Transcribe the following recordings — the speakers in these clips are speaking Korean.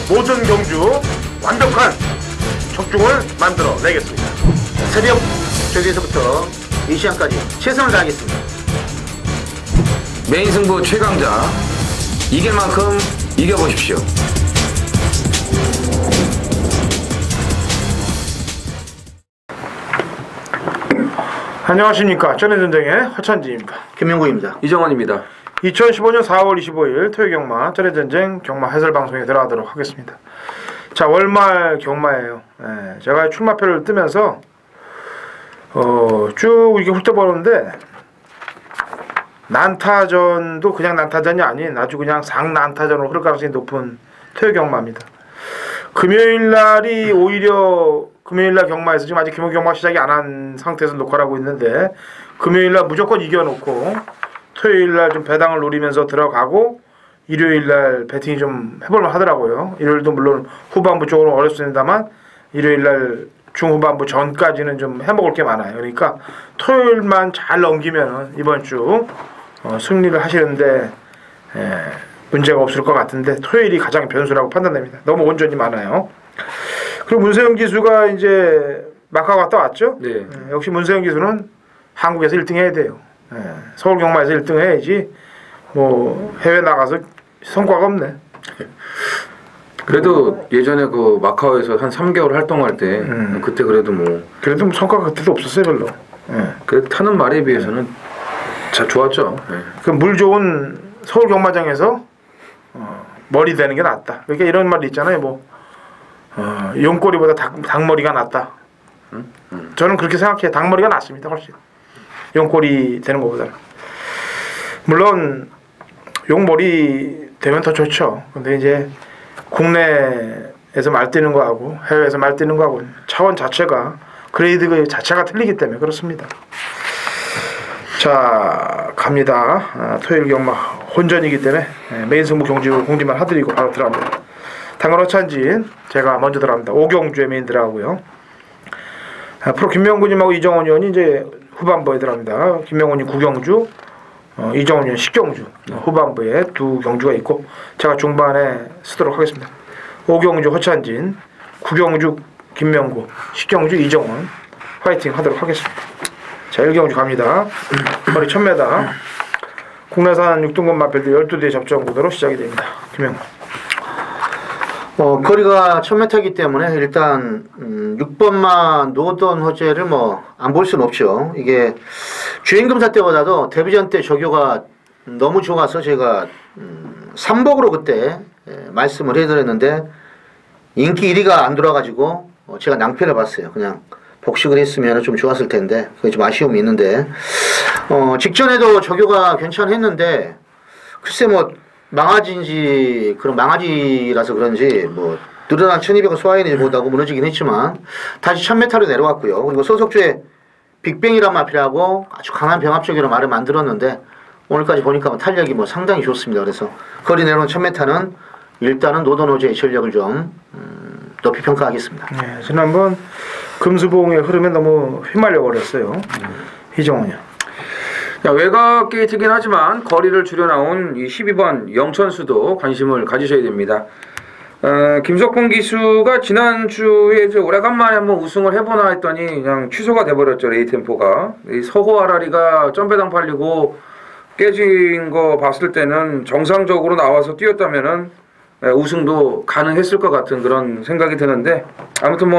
모든 경주 완벽한 적중을 만들어 내겠습니다. 새벽 저기에서부터 이 시간까지 최선을 다하겠습니다. 메인 승부 최강자 이길 만큼 이겨보십시오. 안녕하십니까. 전해전쟁의 허찬지입니다. 김명구입니다. 이정원입니다. 2015년 4월 25일 토요경마 전해전쟁 경마 해설방송에 들어가도록 하겠습니다. 자, 월말 경마예요. 제가 출마표를 뜨면서 쭉 이렇게 훑어보는데 난타전도 그냥 난타전이 아닌 아주 그냥 상난타전으로 흐를 가능성이 높은 토요경마입니다. 금요일날이 오히려 금요일날 경마에서 지금 아직 경마 시작이 안 한 상태에서 녹화를 하고 있는데 금요일날 무조건 이겨놓고 토요일날 좀 배당을 노리면서 들어가고 일요일날 배팅이 좀 해볼만 하더라고요. 일요일도 물론 후반부 쪽으로 어렵습니다만 일요일날 중후반부 전까지는 좀 해먹을 게 많아요. 그러니까 토요일만 잘 넘기면 이번 주 승리를 하시는데 문제가 없을 것 같은데 토요일이 가장 변수라고 판단됩니다. 너무 온전히 많아요. 그리고 문세영 기수가 이제 마카오 갔다 왔죠? 네. 역시 문세영 기수는 한국에서 1등 해야 돼요. 서울 경마에서 1등 해야지 뭐 해외 나가서 성과가 없네. 그래도 예전에 그 마카오에서 한 3개월 활동할 때 그때 그래도 그래도 성과가 그때도 없었어요 별로. 그래도 타는 말에 비해서는 잘 좋았죠. 그 물 좋은 서울 경마장에서 머리 되는 게 낫다. 그러니까 이런 말이 있잖아요. 뭐 용꼬리보다 닭머리가 낫다. 저는 그렇게 생각해요. 닭머리가 낫습니다. 훨씬. 용꼬리 되는 것보다는. 물론 용머리 되면 더 좋죠. 근데 이제 국내에서 말뛰는 거하고 해외에서 말뛰는 거하고 차원 자체가 그레이드 자체가 틀리기 때문에 그렇습니다. 자, 갑니다. 토요일 경마 혼전이기 때문에 메인 승부 경주 공지만 하드리고 바로 들어갑니다. 당근 허찬진 제가 먼저 들어갑니다. 5경주에 메인 들어가고요. 프로 김명구님하고 이정원 의원이 이제 후반부에 들어갑니다. 김명훈이 9경주, 이정원 의원 10경주 후반부에 두 경주가 있고 제가 중반에 쓰도록 하겠습니다. 5경주 허찬진, 9경주 김명구, 10경주 이정원 화이팅 하도록 하겠습니다. 자, 1경주 갑니다. 거리 1000m 국내산 6등급 마필들 12대 접전 구도로 시작이 됩니다. 김명구. 거리가 1000m이기 때문에 일단 6번마 노던 호재를 안 볼 수는 없죠. 이게 주행검사 때보다도 데뷔전 때 조교가 너무 좋아서 제가 3복으로 그때 말씀을 해드렸는데 인기 1위가 안 돌아가지고 제가 낭패를 봤어요. 그냥 복식을 했으면 좀 좋았을 텐데 그게 좀 아쉬움이 있는데 직전에도 조교가 괜찮았는데 글쎄 망아지인지 그런 망아지라서 그런지 늘어난 1200을 소화해내지 못하고 무너지긴 했지만 다시 1000m로 내려왔고요. 그리고 소속주에 빅뱅이란 마필하고 아주 강한 병합적이라는 말을 만들었는데 오늘까지 보니까 탄력이 상당히 좋습니다. 그래서 거리 내려온 1000m는 일단은 노던호재의 전력을 좀 높이 평가하겠습니다. 네, 지난번 금수봉의 흐름에 너무 휘말려 버렸어요. 이정원이요. 외곽 게이트긴 하지만 거리를 줄여 나온 이 12번 영천수도 관심을 가지셔야 됩니다. 김석훈 기수가 지난주에 오래간만에 한번 우승을 해보나 했더니 그냥 취소가 돼버렸죠. 레이템포가. 이 서호 아라리가 점배당 팔리고 깨진 거 봤을 때는 정상적으로 나와서 뛰었다면은 우승도 가능했을 것 같은 그런 생각이 드는데 아무튼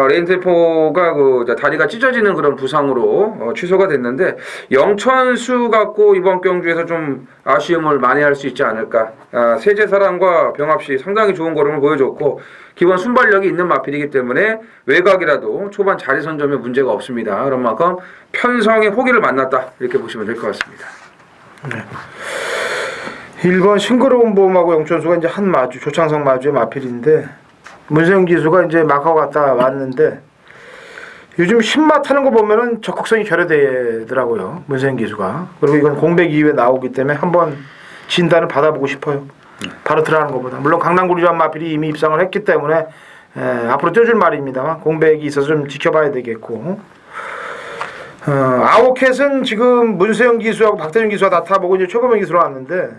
레인템포가 다리가 찢어지는 그런 부상으로 취소가 됐는데 영천수 갖고 이번 경주에서 좀 아쉬움을 많이 할 수 있지 않을까. 세제사랑과 병합시 상당히 좋은 걸음을 보여줬고 기본 순발력이 있는 마필이기 때문에 외곽이라도 초반 자리 선점에 문제가 없습니다. 그런 만큼 편성의 호기를 만났다 이렇게 보시면 될 것 같습니다. 네. 1번 싱그러운 봄하고 영천수가 이제 한 마주, 조창성 마주의 마필인데 문세영 기수가 이제 마카오 갔다 왔는데 요즘 신마 타는 거 보면은 적극성이 결여되더라고요. 문세영 기수가. 그리고 이건 공백 이후에 나오기 때문에 한번 진단을 받아보고 싶어요. 바로 들어가는 것보다. 물론 강남구리란 마필이 이미 입상을 했기 때문에 앞으로 뛰어줄 말입니다만 공백이 있어서 좀 지켜봐야 되겠고 아웃캣은 지금 문세영 기수하고 박태준 기수가 다 타보고 이제 최고명 기수로 왔는데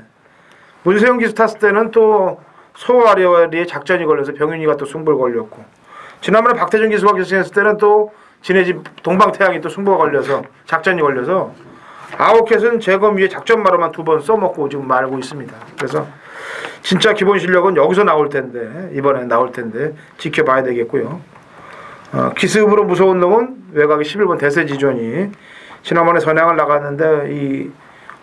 문세영 기수 탔을 때는 또 소아리에 작전이 걸려서 병윤이가 또 승부를 걸렸고 지난번에 박태준 기수가 결승했을 때는 또 지네 집 동방태양이 또 승부가 걸려서 작전이 걸려서 아웃캣은 제검 위에 작전마로만 2번 써먹고 지금 말고 있습니다. 그래서 진짜 기본 실력은 여기서 나올 텐데 이번에 나올 텐데 지켜봐야 되겠고요. 기습으로 무서운 놈은 외곽의 11번 대세지존이 지난번에 선양을 나갔는데 이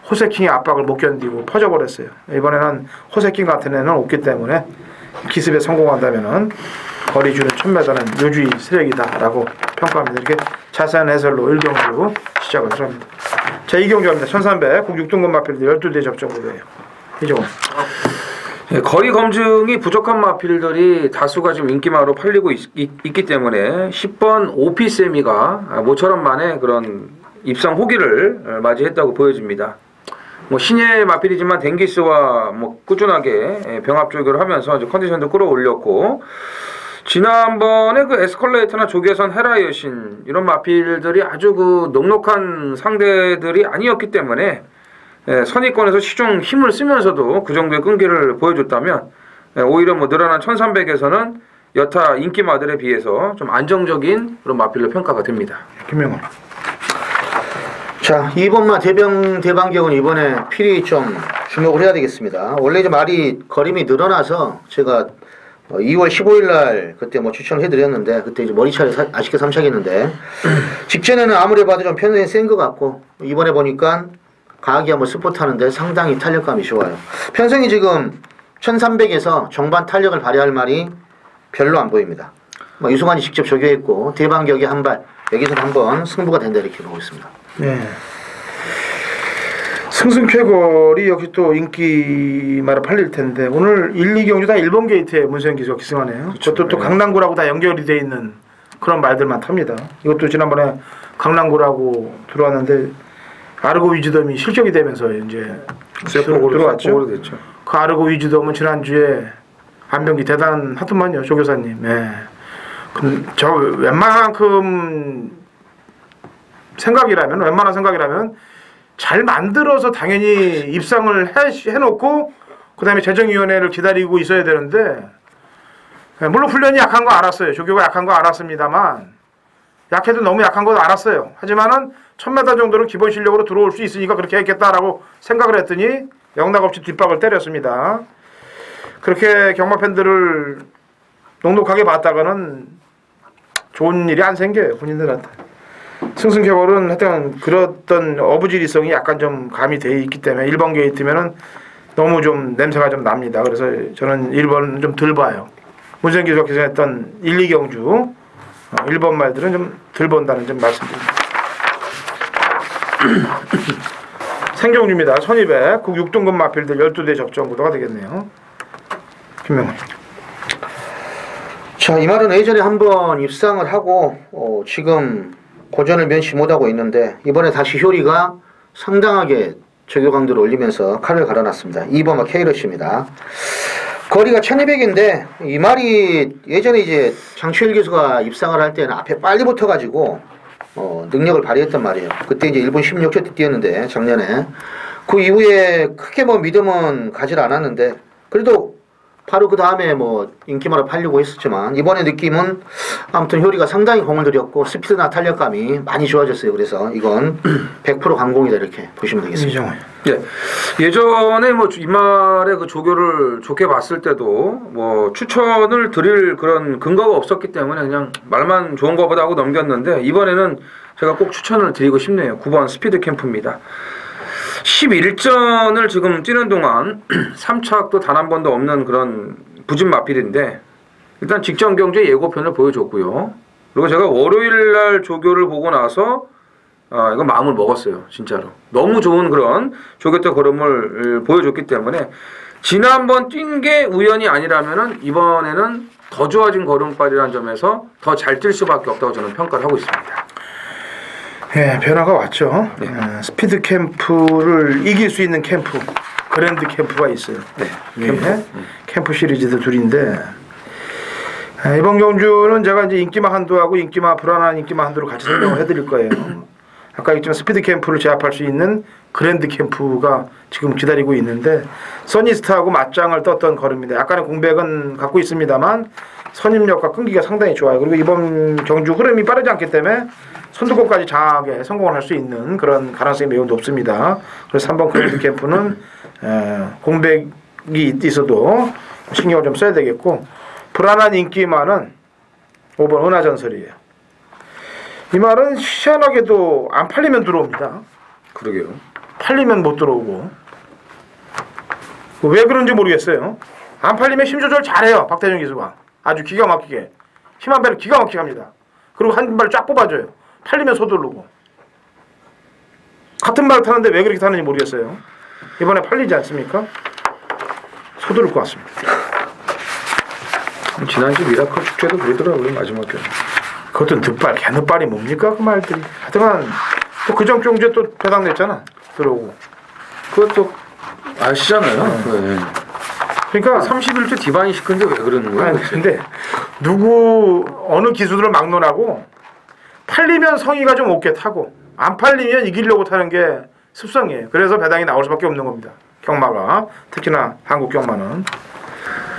호세킹의 압박을 못 견디고 퍼져버렸어요. 이번에는 호세킹 같은 애는 없기 때문에 기습에 성공한다면은 거리 주는 1000m는 요주의 세력이다라고 평가합니다. 이렇게 자세한 해설로 1경주 시작을 합니다. 자, 2경주입니다. 1300 국 6등급 마필드 12대 접종으로예요. 이종원. 네, 거리 검증이 부족한 마필들이 다수가 지금 인기마로 팔리고 있기 때문에 10번 오피세미가 모처럼 만에 그런 입상 호기를 맞이했다고 보여집니다. 뭐 신예 마필이지만 댕기스와 뭐 꾸준하게 병합 조교를 하면서 이제 컨디션도 끌어올렸고 지난번에 그 에스컬레이터나 조계선 헤라 여신 이런 마필들이 아주 그 넉넉한 상대들이 아니었기 때문에 선의권에서 시중 힘을 쓰면서도 그 정도의 끈기를 보여줬다면 오히려 뭐 늘어난 1300에서는 여타 인기마들에 비해서 좀 안정적인 그런 마필로 평가가 됩니다. 김명훈. 자, 2번마 대방경은 이번에 필히 좀 주목을 해야 되겠습니다. 원래 이제 말이 거림이 늘어나서 제가 2월 15일 날 그때 뭐 추천을 해드렸는데 그때 이제 머리차를 아쉽게 삼착했는데 직전에는 아무리 봐도 좀 편성이 센 것 같고 이번에 보니까 가학이 한번 스포트 하는데 상당히 탄력감이 좋아요. 편성이 지금 1300에서 정반 탄력을 발휘할 말이 별로 안 보입니다. 뭐 유승환이 직접 조교했고 대방격이 한 발 여기서 한번 승부가 된다 이렇게 보고 있습니다. 네. 승승쾌걸이 여기 또 인기마로 팔릴 텐데 오늘 1, 2경주 다 1번 게이트에 문세영 기수가 기승하네요. 그렇죠. 그것도 또 강남구라고 다 연결이 돼 있는 그런 말들만 탑니다. 이것도 지난번에 강남구라고 들어왔는데 아르고 위즈덤이 실격이 되면서 이제 들어왔죠. 됐죠. 그 아르고 위즈덤은 지난주에 안병기 대단하더만요, 조 교사님. 네. 저 웬만한 생각이라면 잘 만들어서 당연히 입상을 해놓고 그 다음에 재정위원회를 기다리고 있어야 되는데 물론 훈련이 약한 거 알았어요. 조교가 약한 거 알았습니다만 약해도 너무 약한 것도 알았어요. 하지만은 1000m 정도는 기본 실력으로 들어올 수 있으니까 그렇게 했겠다라고 생각을 했더니 영락없이 뒷박을 때렸습니다. 그렇게 경마 팬들을 녹록하게 봤다가는 좋은 일이 안 생겨요. 본인들한테. 승승쾌걸은 하여튼 그랬던 어부지리성이 약간 좀 가미되어 있기 때문에 1번 게이트면은 너무 좀 냄새가 좀 납니다. 그래서 저는 1번은 좀 덜 봐요. 문세영 기수가 기승했던 1, 2경주 1번 말들은 좀 덜 본다는 점 말씀드립니다. 생경주입니다. 1200 국 6등급 마필들 12대 접종 구도가 되겠네요. 김명훈. 자, 이 말은 예전에 한번 입상을 하고 지금 고전을 면치 못하고 있는데 이번에 다시 효리가 상당하게 조교 강도를 올리면서 칼을 갈아놨습니다. 2번마 K러시입니다. 거리가 1200인데 이 말이 예전에 이제 장추일 교수가 입상을 할 때는 앞에 빨리 붙어가지고 능력을 발휘했단 말이에요. 그때 이제 1분 16초 때 뛰었는데 작년에 그 이후에 크게 뭐 믿음은 가지 않았는데 그래도 바로 그 다음에 뭐 인기마로 팔려고 했었지만 이번에 느낌은 아무튼 효리가 상당히 공을 들였고 스피드나 탄력감이 많이 좋아졌어요. 그래서 이건 100% 강공이다 이렇게 보시면 되겠습니다. 예, 예전에 뭐 이말의 그 조교를 좋게 봤을 때도 뭐 추천을 드릴 그런 근거가 없었기 때문에 그냥 말만 좋은 거보다 하고 넘겼는데 이번에는 제가 꼭 추천을 드리고 싶네요. 9번 스피드 캠프입니다. 11전을 지금 뛰는 동안 3착도 단 한 번도 없는 그런 부진 마필인데 일단 직전 경주에 예고편을 보여줬고요. 그리고 제가 월요일날 조교를 보고 나서 이거 마음을 먹었어요. 진짜로. 너무 좋은 그런 조교 때 걸음을 보여줬기 때문에 지난번 뛴 게 우연이 아니라면은 이번에는 더 좋아진 걸음발이라는 점에서 더 잘 뛸 수밖에 없다고 저는 평가를 하고 있습니다. 예, 변화가 왔죠. 네. 스피드 캠프를 이길 수 있는 캠프, 그랜드 캠프가 있어요. 네, 캠프 시리즈도 둘인데 이번 경주는 제가 이제 인기마 한도하고 인기마 불안한 인기마 한도를 같이 설명을 해드릴 거예요. 아까 얘기했지만 스피드 캠프를 제압할 수 있는 그랜드 캠프가 지금 기다리고 있는데 써니스타하고 맞짱을 떴던 걸음입니다. 약간의 공백은 갖고 있습니다만 선임력과 끈기가 상당히 좋아요. 그리고 이번 경주 흐름이 빠르지 않기 때문에 선두권까지 장하게 성공을 할 수 있는 그런 가능성이 매우 높습니다. 그래서 3번 그랜드 캠프는 공백이 있어도 신경을 좀 써야 되겠고, 불안한 인기만은 5번 은하전설이에요. 이 말은 희한하게도 안 팔리면 들어옵니다. 그러게요. 팔리면 못 들어오고. 왜 그런지 모르겠어요. 안 팔리면 힘 조절 잘해요. 박태준 기수가. 아주 기가 막히게. 힘 한 배를 기가 막히게 합니다. 그리고 한 발 쫙 뽑아줘요. 팔리면 서두르고. 같은 발 타는데 왜 그렇게 타는지 모르겠어요. 이번에 팔리지 않습니까? 서두를 것 같습니다. 지난주 미라클 축제도 그러더라고요. 마지막 경기. 그것도 득발, 개늑발이 뭡니까 그 말들이. 하여튼간 또 그전 경주에 또 배당 냈잖아. 들어오고. 그것도 아시잖아요. 네. 그러니까 31주 디바인 시큰데 왜 그러는 거야? 아니, 근데 누구 어느 기수들을 막론하고 팔리면 성의가 좀 없게 타고 안 팔리면 이기려고 타는 게 습성이에요. 그래서 배당이 나올 수밖에 없는 겁니다. 경마가 특히나 한국 경마는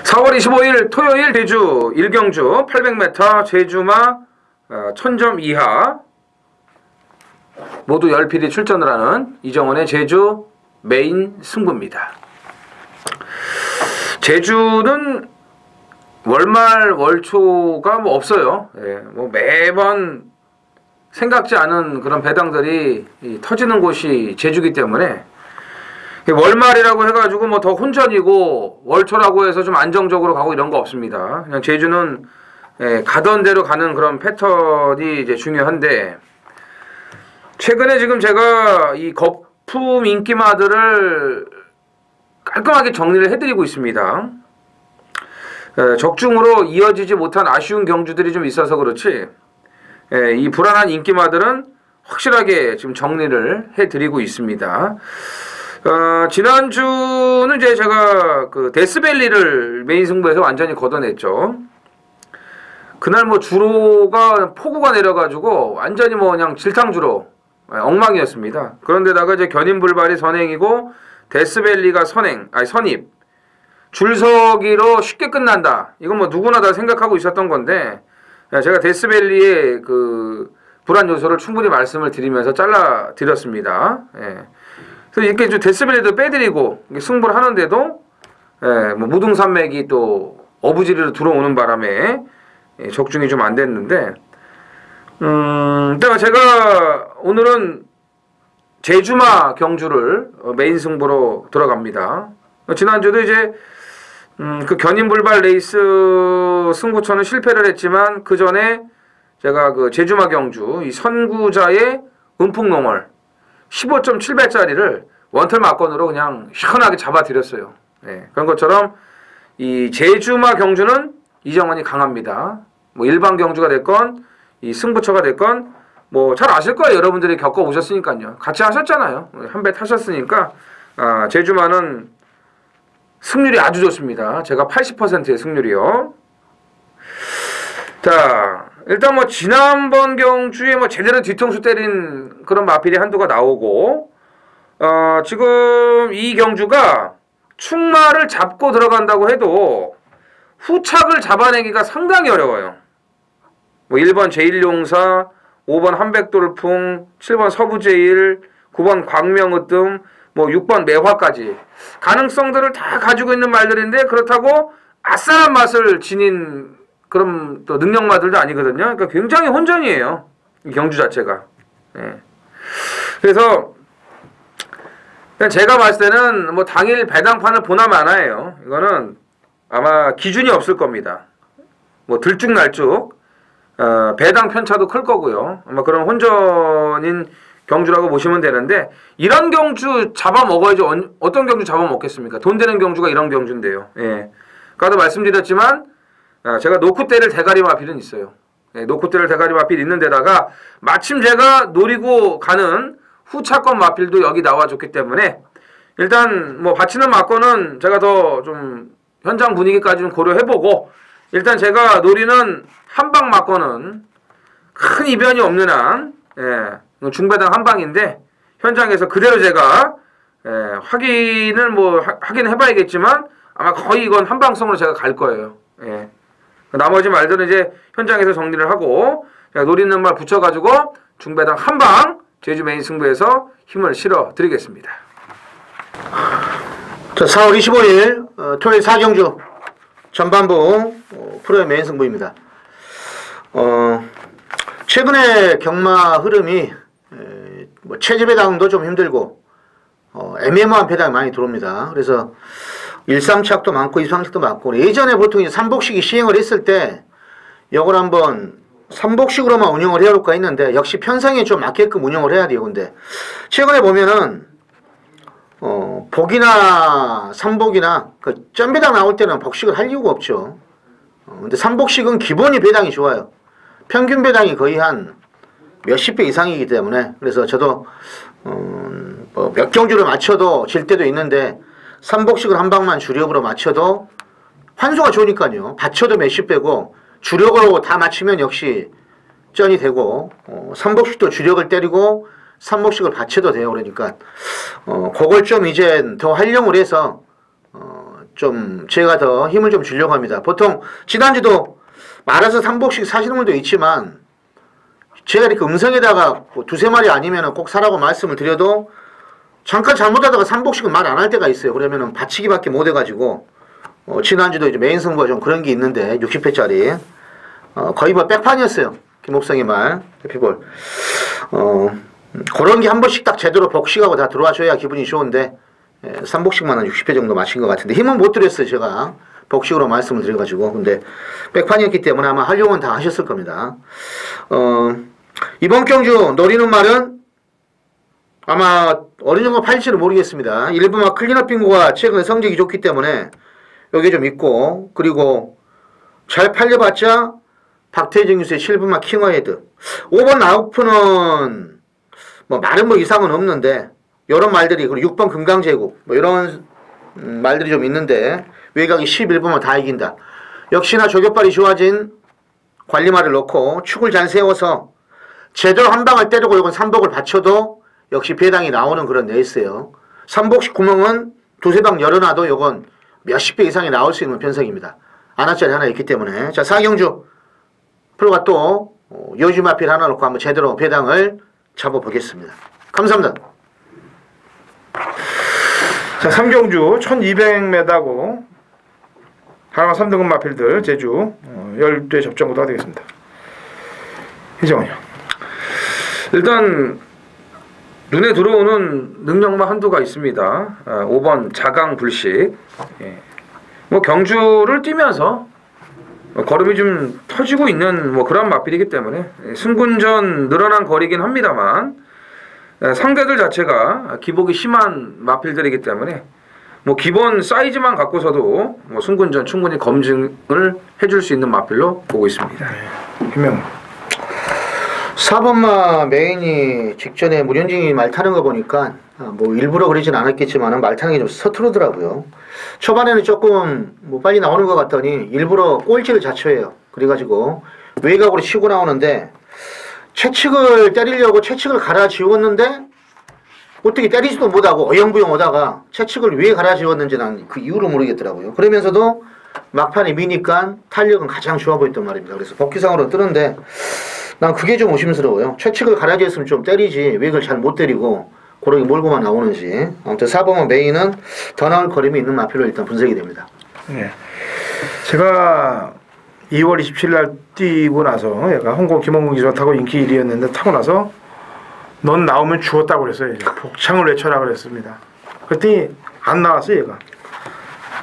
4월 25일 토요일 대주 1경주 800m 제주마 1000점 이하 모두 10필이 출전을 하는 이정원의 제주 메인 승부입니다. 제주는 월말 월초가 뭐 없어요. 예, 뭐 매번 생각지 않은 그런 배당들이 터지는 곳이 제주기 때문에 월말이라고 해가지고 뭐 더 혼전이고 월초라고 해서 좀 안정적으로 가고 이런 거 없습니다. 그냥 제주는 가던 대로 가는 그런 패턴이 이제 중요한데, 최근에 지금 제가 이 거품 인기마들을 깔끔하게 정리를 해드리고 있습니다. 적중으로 이어지지 못한 아쉬운 경주들이 좀 있어서 그렇지, 이 불안한 인기마들은 확실하게 지금 정리를 해드리고 있습니다. 지난주는 이제 제가 그 데스밸리를 메인 승부에서 완전히 걷어냈죠. 그날 뭐 주로가 폭우가 내려가지고 완전히 뭐 그냥 질탕주로 엉망이었습니다. 그런데다가 이제 견인불발이 선행이고 데스밸리가 선입. 줄서기로 쉽게 끝난다. 이건 뭐 누구나 다 생각하고 있었던 건데, 제가 데스밸리의 그 불안 요소를 충분히 말씀을 드리면서 잘라 드렸습니다. 예. 그래서 이렇게 좀 데스밸리도 빼드리고 승부를 하는데도 뭐 무등산맥이 또 어부지리로 들어오는 바람에 적중이 좀 안 됐는데, 제가 오늘은 제주마 경주를 메인 승부로 들어갑니다. 지난주도 이제 그 견인불발 레이스 승부처는 실패를 했지만 그 전에 제가 그 제주마 경주 이 선구자의 은풍농월 15.7배짜리를 원털 막건으로 그냥 시원하게 잡아드렸어요. 네, 그런 것처럼 이 제주마 경주는 이정원이 강합니다. 뭐 일반 경주가 됐건 이 승부처가 됐건 뭐 잘 아실 거예요. 여러분들이 겪어보셨으니까요. 같이 하셨잖아요. 한 배 타셨으니까. 제주마는 승률이 아주 좋습니다. 제가 80%의 승률이요. 자, 일단 뭐 지난번 경주에 뭐 제대로 뒤통수 때린 그런 마필이 한두가 나오고, 지금 이 경주가 충마를 잡고 들어간다고 해도 후착을 잡아내기가 상당히 어려워요. 뭐 1번 제1용사, 5번 한백돌풍, 7번 서부제1, 9번 광명으뜸, 뭐 6번 매화까지 가능성들을 다 가지고 있는 말들인데, 그렇다고 아싸한 맛을 지닌 그런 또 능력마들도 아니거든요. 그러니까 굉장히 혼전이에요, 이 경주 자체가. 예. 그래서 제가 봤을 때는 뭐 당일 배당판을 보나 마나예요. 이거는 아마 기준이 없을 겁니다. 뭐 들쭉날쭉 배당 편차도 클 거고요. 아마 그런 혼전인 경주라고 보시면 되는데, 이런 경주 잡아먹어야지 어떤 경주 잡아먹겠습니까? 돈 되는 경주가 이런 경주인데요. 예. 아까도 말씀드렸지만 제가 노쿠떼를 대가리 마필은 있어요. 예, 노쿠떼를 대가리 마필 있는 데다가 마침 제가 노리고 가는 후차권 마필도 여기 나와줬기 때문에 일단 뭐 바치는 막건은 제가 더 좀 현장 분위기까지 좀 고려해보고, 일단 제가 노리는 한방 막건은 큰 이변이 없는 한, 예, 중배당 한방인데 현장에서 그대로 제가 확인을 확인해봐야겠지만 아마 거의 이건 한방성으로 제가 갈 거예요. 예. 나머지 말들은 이제 현장에서 정리를 하고 제가 노리는 말 붙여가지고 중배당 한방 제주 메인 승부에서 힘을 실어 드리겠습니다. 자, 4월 25일 토요일 4경주 전반부 프로의 메인 승부입니다. 최근에 경마 흐름이 뭐 체제 배당도 좀 힘들고 애매모호한 배당이 많이 들어옵니다. 그래서 1-3착도 많고 2-3착도 많고 예전에 보통 이제 3복식이 시행을 했을 때 이걸 한번 3복식으로만 운영을 해야 할까 했는데 역시 편성에 좀 맞게끔 운영을 해야 돼요. 근데 최근에 보면은 복이나 3복이나 그 점배당 나올 때는 복식을 할 이유가 없죠. 근데 3복식은 기본이 배당이 좋아요. 평균 배당이 거의 한 몇십 배 이상이기 때문에 그래서 저도 뭐 몇 경주를 맞춰도 질 때도 있는데 3복식을 한 방만 주력으로 맞춰도 환수가 좋으니까요. 받쳐도 몇십 배고 주력으로 다 맞추면 역시 쩐이 되고 3복식도 주력을 때리고 3복식을 받쳐도 돼요. 그러니까 그걸 좀 이제 더 활용을 해서 좀 제가 더 힘을 좀 주려고 합니다. 보통 지난주도 말아서 3복식 사시는 분도 있지만 제가 이렇게 음성에다가 뭐 2-3마리 아니면 꼭 사라고 말씀을 드려도 잠깐 잘못하다가 3복식은 말 안 할 때가 있어요. 그러면은 받치기밖에 못 해가지고 지난주도 이제 메인 승부가 좀 그런 게 있는데 60회짜리 거의 뭐 백판이었어요. 김옥성의 말 해피볼 그런 게 한 번씩 딱 제대로 복식하고 다 들어와줘야 기분이 좋은데 3복식만 한 60회 정도 마신 것 같은데 힘은 못 드렸어요. 제가 복식으로 말씀을 드려가지고 근데 백판이었기 때문에 아마 활용은 다 하셨을 겁니다. 이번 경주 노리는 말은 아마 어느 정도 팔릴지는 모르겠습니다. 일부 막 클린업 빙고가 최근에 성적이 좋기 때문에 여기 좀 있고 그리고 잘 팔려봤자 박태정 유수의 7분마 킹어헤드 5번 나우프는 뭐 말은 뭐 이상은 없는데 이런 말들이 그리고 6번 금강제국 뭐 이런 말들이 좀 있는데 외곽이 11분만 다 이긴다. 역시나 조격발이 좋아진 관리말을 넣고 축을 잘 세워서 제대로 한 방을 때리고 이건 3복을 받쳐도 역시 배당이 나오는 그런 레이스예요. 3복식 구멍은 2-3방 열어놔도 이건 몇십 배 이상이 나올 수 있는 편성입니다. 안하짜리 하나 있기 때문에 자 4경주 프로가 또 요즘 앞필 하나 놓고 한번 제대로 배당을 잡아보겠습니다. 감사합니다. 자 3경주 1200m고 하나 3등급 마필들 제주 12회 접전부터 되겠습니다. 희정원이요. 일단 눈에 들어오는 능력만 한두가 있습니다. 5번 자강불식. 뭐 경주를 뛰면서 걸음이 좀 터지고 있는 뭐 그런 마필이기 때문에 승군전 늘어난 거리긴 합니다만 상대들 자체가 기복이 심한 마필들이기 때문에 뭐 기본 사이즈만 갖고서도 뭐 승군전 충분히 검증을 해줄 수 있는 마필로 보고 있습니다. 김명 4번마 메인이 직전에 문현진이 말 타는 거 보니까 뭐 일부러 그러진 않았겠지만 말 타는 게 좀 서투르더라고요. 초반에는 조금 뭐 빨리 나오는 것 같더니 일부러 꼴찌를 자초해요. 그래가지고 외곽으로 치고 나오는데 채측을 때리려고 채측을 갈아지웠는데 어떻게 때리지도 못하고 어영부영 오다가 채측을 왜 갈아지웠는지 난 그 이유를 모르겠더라고요. 그러면서도 막판에 미니까 탄력은 가장 좋아 보였단 말입니다. 그래서 복귀상으로 뜨는데 난 그게 좀 의심스러워요. 채측을 갈아지었으면 좀 때리지 왜 그걸 잘 못 때리고 그러게 몰고만 나오는지. 아무튼 4번은 메인은 더 나을 거림이 있는 마필로 일단 분석이 됩니다. 네. 제가 2월 27일 날 뛰고 나서 얘가 홍콩 김원근 기수가 타고 인기 1위였는데 타고 나서 넌 나오면 죽었다고 그랬어요. 복창을 외쳐라 그랬습니다. 그랬더니 안 나왔어요. 얘가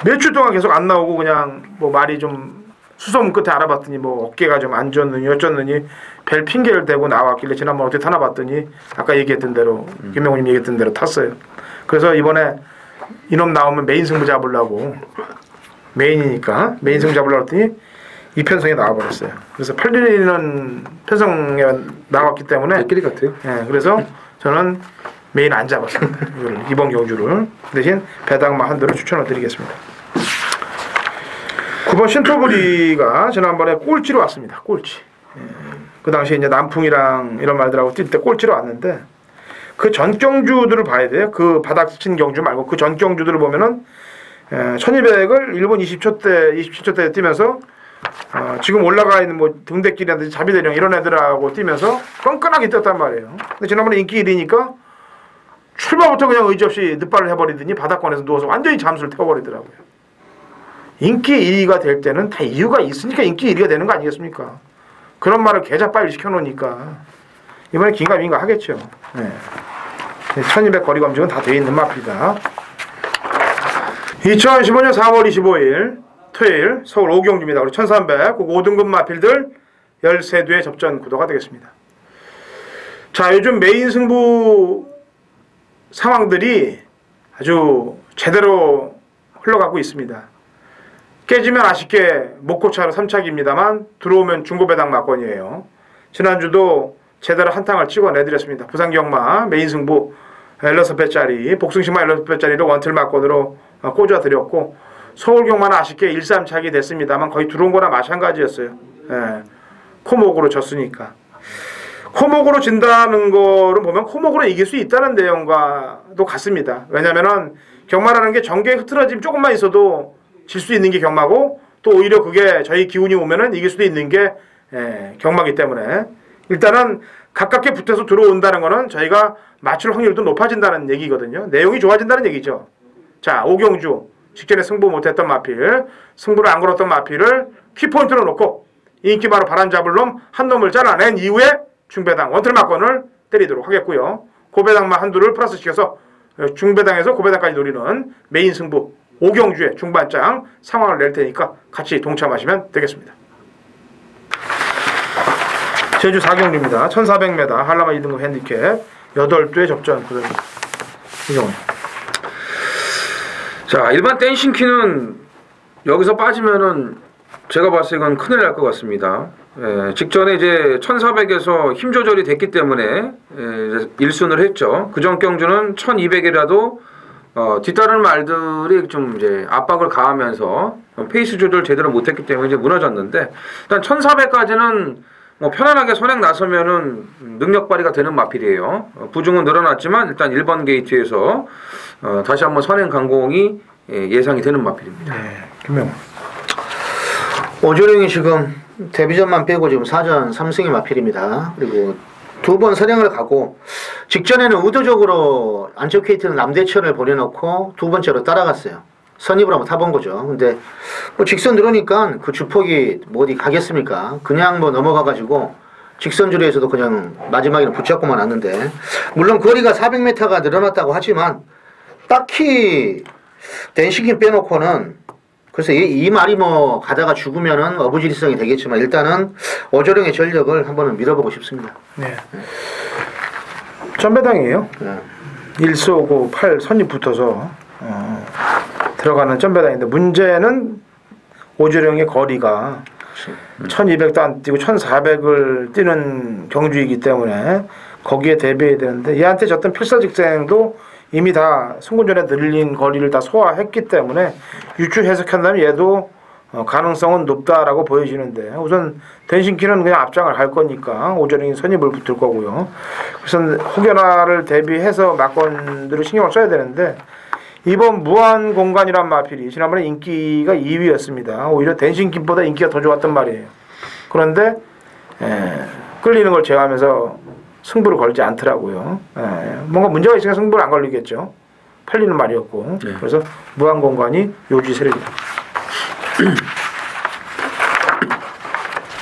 몇 주 동안 계속 안 나오고 그냥 뭐 말이 좀 수소문 끝에 알아봤더니 뭐 어깨가 좀 안 좋느니 어쩌느니 별 핑계를 대고 나왔길래 지난번 어떻게 타나 봤더니 아까 얘기했던 대로 김명훈님 얘기했던 대로 탔어요. 그래서 이번에 이놈 나오면 메인 승부 잡으려고 메인이니까 메인 승부 잡으려고 했더니 이 편성에 나와버렸어요. 그래서 8일은 편성에 나왔기 때문에 끼리 같아요. 예, 그래서 저는 메인 안 잡았습니다. 이번 경주를 대신 배당만 한 대로 추천을 드리겠습니다. 9번 신토부리가 지난번에 꼴찌로 왔습니다. 꼴찌. 그 당시에 이제 남풍이랑 이런 말들하고 뛸 때 꼴찌로 왔는데 그 전 경주들을 봐야 돼요. 그 바닥 친 경주 말고 그 전 경주들을 보면은 1200을 1분 27초 때 뛰면서 지금 올라가 있는 뭐 등대길이라든지 자비대령 이런 애들하고 뛰면서 끈끈하게 뛰었단 말이에요. 근데 지난번에 인기 1위니까 출발부터 그냥 의지 없이 늑발을 해버리더니 바닥권에서 누워서 완전히 잠수를 태워버리더라고요. 인기 1위가 될 때는 다 이유가 있으니까 인기 1위가 되는 거 아니겠습니까? 그런 말을 개자빨리 시켜놓으니까 이번에 긴가민가 하겠죠. 네. 1200 거리 검증은 다 돼 있는 마필이다. 2015년 4월 25일 토요일 서울 오경주입니다. 우리 1300 5등급 마필들 13두의 접전 구도가 되겠습니다. 자, 요즘 메인 승부 상황들이 아주 제대로 흘러가고 있습니다. 깨지면 아쉽게 목고차로 3차기입니다만 들어오면 중고배당 막권이에요. 지난주도 제대로 한탕을 치고 내드렸습니다. 부산경마 메인 승부 16배짜리 복숭식마 16배짜리로 원틀 막권으로 꽂아드렸고 서울경마는 아쉽게 1-3차기 됐습니다만 거의 들어온 거나 마찬가지였어요. 예. 코목으로 졌으니까. 코목으로 진다는 거를 보면 코목으로 이길 수 있다는 내용과도 같습니다. 왜냐면은 경마라는 게 전개에 흐트러짐 조금만 있어도 질 수 있는 게 경마고 또 오히려 그게 저희 기운이 오면은 이길 수도 있는 게 경마기 때문에 일단은 가깝게 붙어서 들어온다는 거는 저희가 맞출 확률도 높아진다는 얘기거든요. 내용이 좋아진다는 얘기죠. 자, 오경주 직전에 승부 못했던 마필, 승부를 안 걸었던 마필을 키포인트로 놓고 인기 바로 바람 잡을 놈 한 놈을 잘라낸 이후에 중배당 원틀 막권을 때리도록 하겠고요. 고배당만 한두를 플러스 시켜서 중배당에서 고배당까지 노리는 메인 승부 오경주의 중반장 상황을 낼 테니까 같이 동참하시면 되겠습니다. 제주 4경주입니다. 1400m 한라마 2등급 핸디캡 8두의 접전 구도입니다. 이경훈. 자, 일반 댄싱키는 여기서 빠지면은 제가 봤을 때 이건 큰일 날 것 같습니다. 직전에 이제 1400에서 힘 조절이 됐기 때문에 1순을 했죠. 그전 경주는 1200이라도 뒤따르는 말들이 좀 이제 압박을 가하면서 페이스 조절 제대로 못했기 때문에 이제 무너졌는데 일단 1400까지는 뭐 편안하게 선행 나서면은 능력 발휘가 되는 마필이에요. 부중은 늘어났지만 일단 1번 게이트에서 다시 한번 선행 강공이 예상이 되는 마필입니다. 네, 김명훈. 오조령이 지금 데뷔전만 빼고 지금 4전 3승의 마필입니다. 그리고 2번 선행을 가고 직전에는 의도적으로 안쪽 케이트는 남대천을 보내놓고 2번째로 따라갔어요. 선입을 한번 타본 거죠. 근데 뭐 직선 들어오니까 그 주폭이 뭐 어디 가겠습니까? 그냥 뭐 넘어가가지고 직선 줄에서도 그냥 마지막에는 붙잡고만 왔는데 물론 거리가 400m가 늘어났다고 하지만 딱히 댄싱킹 빼놓고는 그래서 이 말이 뭐 가다가 죽으면은 어부지리성이 되겠지만 일단은 오조령의 전력을 한번은 밀어보고 싶습니다. 네. 점배당이에요. 네. 1쏘고 8 선이 붙어서 들어가는 점배당인데 문제는 오조령의 거리가 1200도 안 뛰고 1400을 뛰는 경주이기 때문에 거기에 대비해야 되는데 얘한테 졌던 필사직생도 이미 다 승군전에 늘린 거리를 다 소화했기 때문에 유추 해석한다면 얘도 가능성은 높다라고 보여지는데 우선 댄싱키는 그냥 앞장을 갈 거니까 오조령이 선입을 붙을 거고요. 그래서 혹여나를 대비해서 막건들을 신경을 써야 되는데 이번 무한공간이란 마필이 지난번에 인기가 2위였습니다. 오히려 댄싱키보다 인기가 더 좋았단 말이에요. 그런데 끌리는 걸 제어하면서 승부를 걸지 않더라고요. 뭔가 문제가 있으니까 승부를 안 걸리겠죠. 팔리는 말이었고. 네. 그래서 무한공간이 요지 세력이다.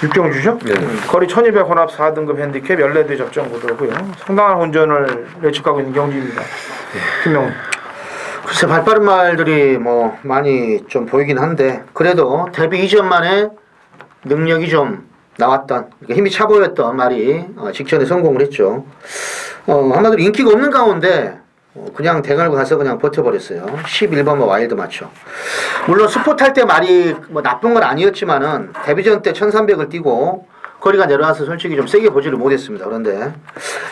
육경주죠? 네. 거리 1200 혼합 4등급 핸디캡 14대 접전 구도고요. 상당한 혼전을 예측하고 있는 경주입니다. 김명훈. 글쎄 발빠른 말들이 뭐 많이 좀 보이긴 한데 그래도 데뷔 이전 만에 능력이 좀 나왔던 그러니까 힘이 차 보였던 말이 직전에 성공을 했죠. 한마디로 인기가 없는 가운데 그냥 대걸고 가서 그냥 버텨버렸어요. 11번 뭐 와일드 맞죠. 물론 스포 탈 때 말이 뭐 나쁜 건 아니었지만은 데뷔전 때 1300을 뛰고 거리가 내려와서 솔직히 좀 세게 보지를 못했습니다. 그런데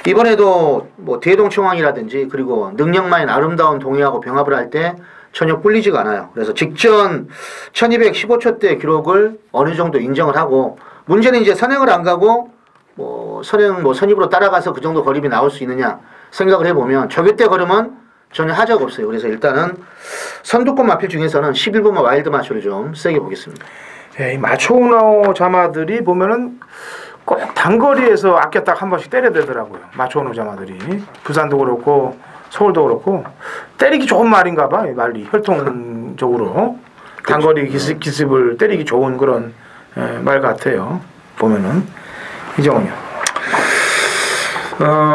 이번에도 뭐 대동청왕이라든지 그리고 능력만인 아름다운 동해하고 병합을 할 때 전혀 꿀리지가 않아요. 그래서 직전 1215초 대 기록을 어느 정도 인정을 하고 문제는 이제 선행을 안 가고 뭐 선행 뭐 선입으로 따라가서 그 정도 거리이 나올 수 있느냐 생각을 해보면 저격대 걸으면 전혀 하자가 없어요. 그래서 일단은 선두권 마필 중에서는 11번마 와일드 마초를 좀 세게 보겠습니다. 예, 이 마초우나오 자마들이 보면은 꼭 단거리에서 아껴 딱 한 번씩 때려야 되더라고요. 마초우나오 자마들이 부산도 그렇고 서울도 그렇고 때리기 좋은 말인가 봐. 이 말이 혈통적으로 단거리 기습을 때리기 좋은 그런 말 같아요. 보면은 이정은요.